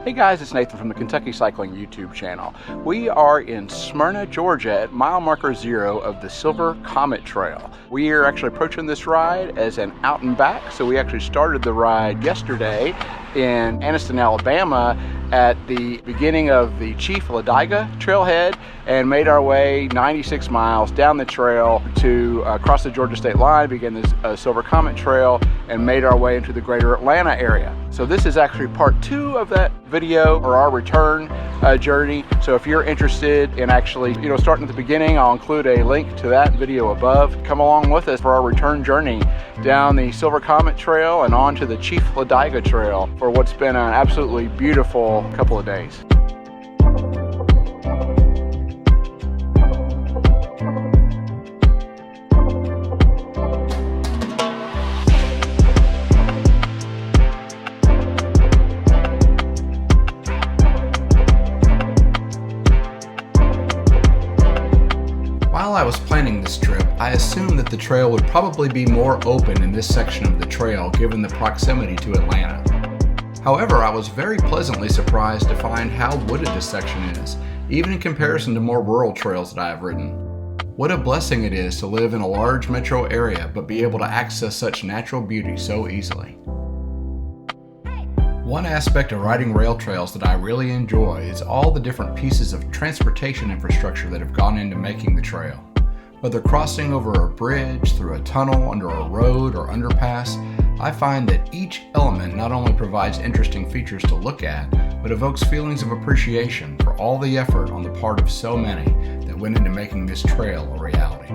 Hey guys, it's Nathan from the Kentucky Cycling YouTube channel. We are in Smyrna, Georgia at mile marker 0 of the Silver Comet Trail. We are actually approaching this ride as an out and back, so we actually started the ride yesterday in Anniston, Alabama at the beginning of the Chief Ladiga trailhead and made our way 96 miles down the trail to cross the Georgia state line, begin the Silver Comet Trail, and made our way into the greater Atlanta area. So this is actually part 2 of that video, or our return journey. So if you're interested in actually, starting at the beginning, I'll include a link to that video above. Come along with us for our return journey down the Silver Comet Trail and on to the Chief Ladiga Trail for what's been an absolutely beautiful couple of days. While I was planning this trip, I assumed that the trail would probably be more open in this section of the trail given the proximity to Atlanta. However, I was very pleasantly surprised to find how wooded this section is, even in comparison to more rural trails that I have ridden. What a blessing it is to live in a large metro area but be able to access such natural beauty so easily. One aspect of riding rail trails that I really enjoy is all the different pieces of transportation infrastructure that have gone into making the trail. Whether crossing over a bridge, through a tunnel, under a road, or underpass, I find that each element not only provides interesting features to look at, but evokes feelings of appreciation for all the effort on the part of so many that went into making this trail a reality.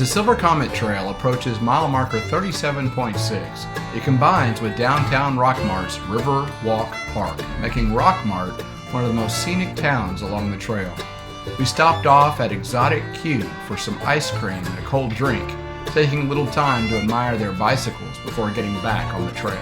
Silver Comet Trail approaches mile marker 37.6. It combines with downtown Rockmart's River Walk Park, making Rockmart one of the most scenic towns along the trail. We stopped off at Exotic Q for some ice cream and a cold drink, taking little time to admire their bicycles before getting back on the trail.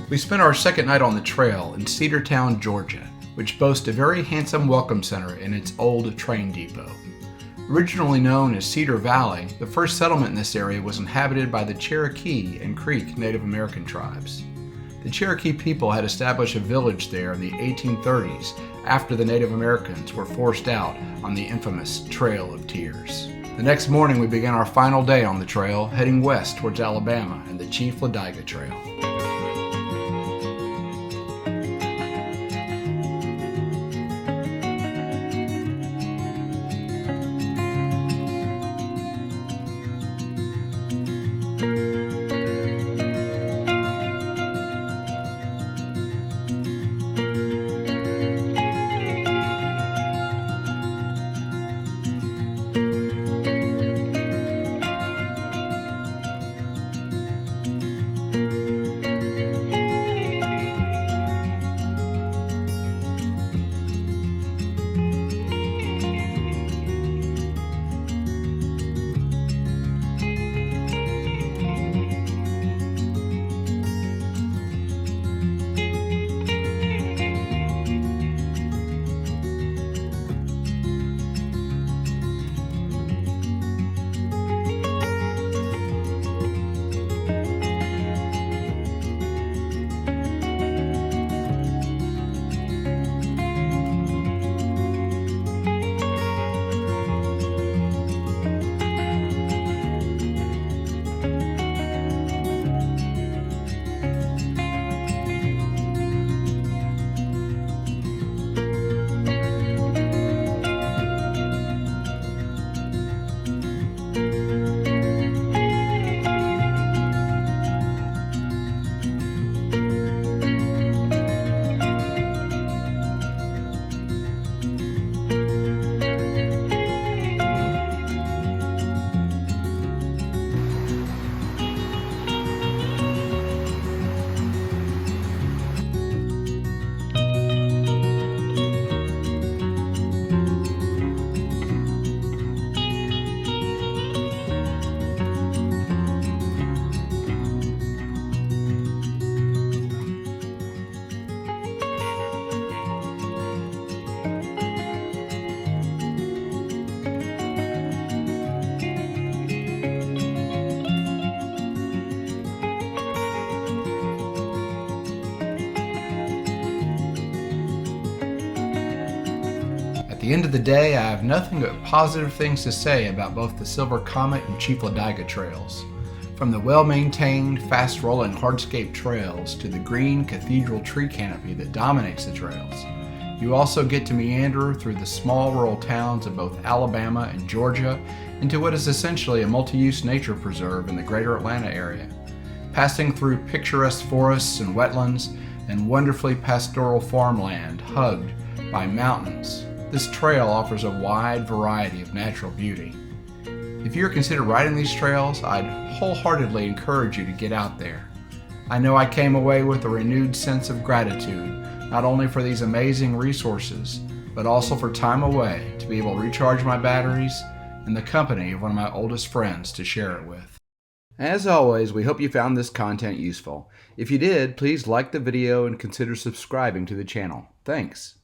We spent our second night on the trail in Cedartown, Georgia, which boasts a very handsome welcome center in its old train depot. Originally known as Cedar Valley, the first settlement in this area was inhabited by the Cherokee and Creek Native American tribes. The Cherokee people had established a village there in the 1830s after the Native Americans were forced out on the infamous Trail of Tears. The next morning we began our final day on the trail, heading west towards Alabama and the Chief Ladiga Trail. the end of the day, I have nothing but positive things to say about both the Silver Comet and Chief Ladiga trails. From the well-maintained, fast-rolling hardscape trails to the green cathedral tree canopy that dominates the trails, you also get to meander through the small rural towns of both Alabama and Georgia into what is essentially a multi-use nature preserve in the greater Atlanta area. Passing through picturesque forests and wetlands and wonderfully pastoral farmland hugged by mountains, this trail offers a wide variety of natural beauty. If you're considering riding these trails, I'd wholeheartedly encourage you to get out there. I know I came away with a renewed sense of gratitude, not only for these amazing resources, but also for time away to be able to recharge my batteries and the company of one of my oldest friends to share it with. As always, we hope you found this content useful. If you did, please like the video and consider subscribing to the channel. Thanks.